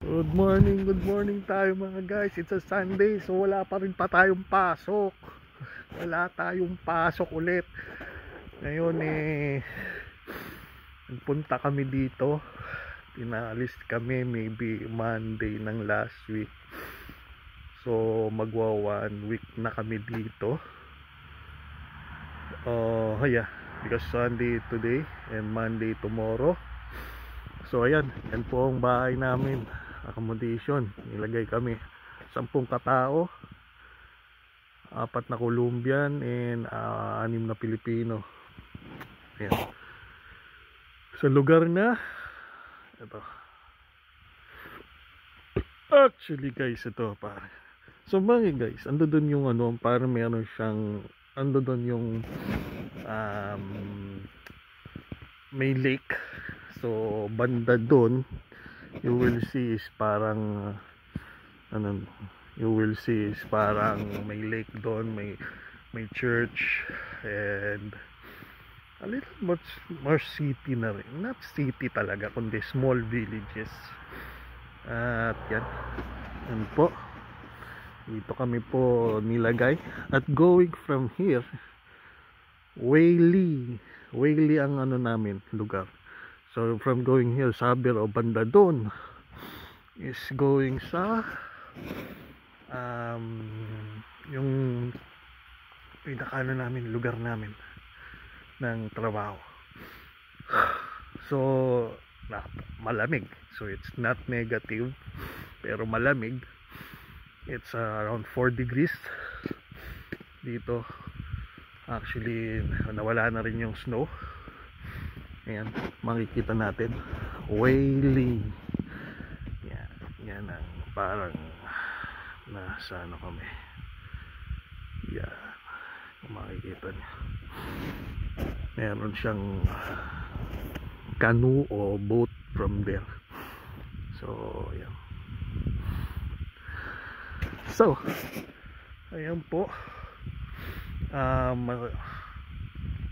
Good morning tayo mga guys. It's a Sunday, so wala pa rin pa tayong pasok. Wala tayong pasok ulit. Ngayon nagpunta kami dito. Pinaalis kami maybe Monday ng last week. So magwa 1 week na kami dito. Because Sunday today and Monday tomorrow. So ayan, yan po ang bahay namin. Accommodation, nilagay kami 10 katao, 4 na Colombian and 6 na Pilipino. Ayan. Sa lugar na ito, actually guys, ito pare. So bagay guys, ando doon yung parang meron siyang ando doon yung may lake. So banda doon you will see is parang may lake doon, may church and a little much more city na rin, not city talaga kundi small villages. At yan po, dito kami po nilagay. At going from here, Whaley ang namin lugar. So from going here, Saber o banda doon is going sa yung pinaka namin, lugar namin ng trabaho. So malamig, so it's not negative pero malamig. It's around 4 degrees dito. Actually nawala na rin yung snow. Ayan, makikita natin Whaley. Yan ang parang nasa kami. Yan, kung makikita niyo, meron siyang canoe o boat from there. So ayan. So ayan po,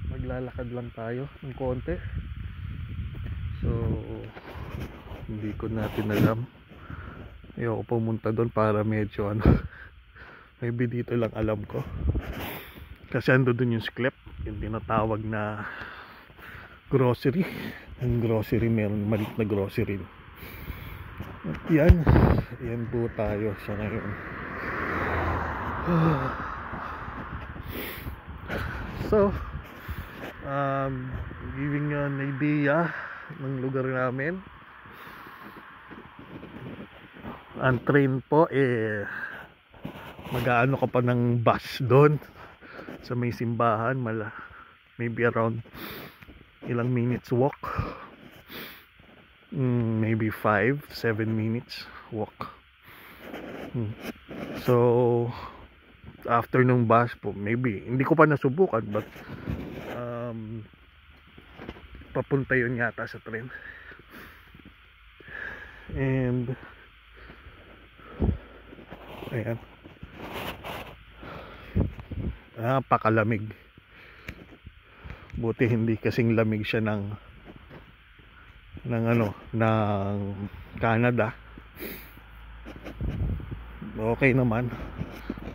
maglalakad lang tayo ng konti. So hindi ko natin alam, ayoko pumunta doon para medyo maybe dito lang alam ko, kasi ando doon yung sklep, yung tinatawag na grocery. Ang grocery, meron maliit na grocery. At yan po tayo sa ngayon. So giving you an idea ng lugar namin. Ang train po mag-aano ka pa ng bus doon sa may simbahan, maybe around ilang minutes walk, maybe 5-7 minutes walk. So after nung bus po, maybe hindi ko pa nasubukan, but papunta yun yata sa train. And ayan, napakalamig. Buti hindi kasing lamig siya ng Canada. Okay naman,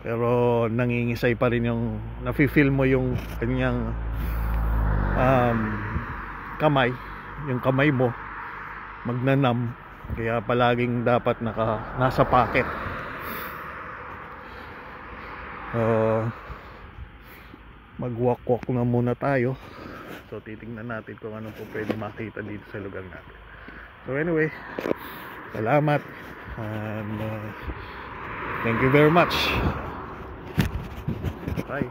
pero nangingisay pa rin yung nafi-feel mo yung kanyang kamay, yung kamay mo magnanam, kaya palaging dapat nasa pocket. Mag-walk na muna tayo. So titingnan natin kung ano po pwede makita dito sa lugar natin. So anyway, salamat and thank you very much. Bye.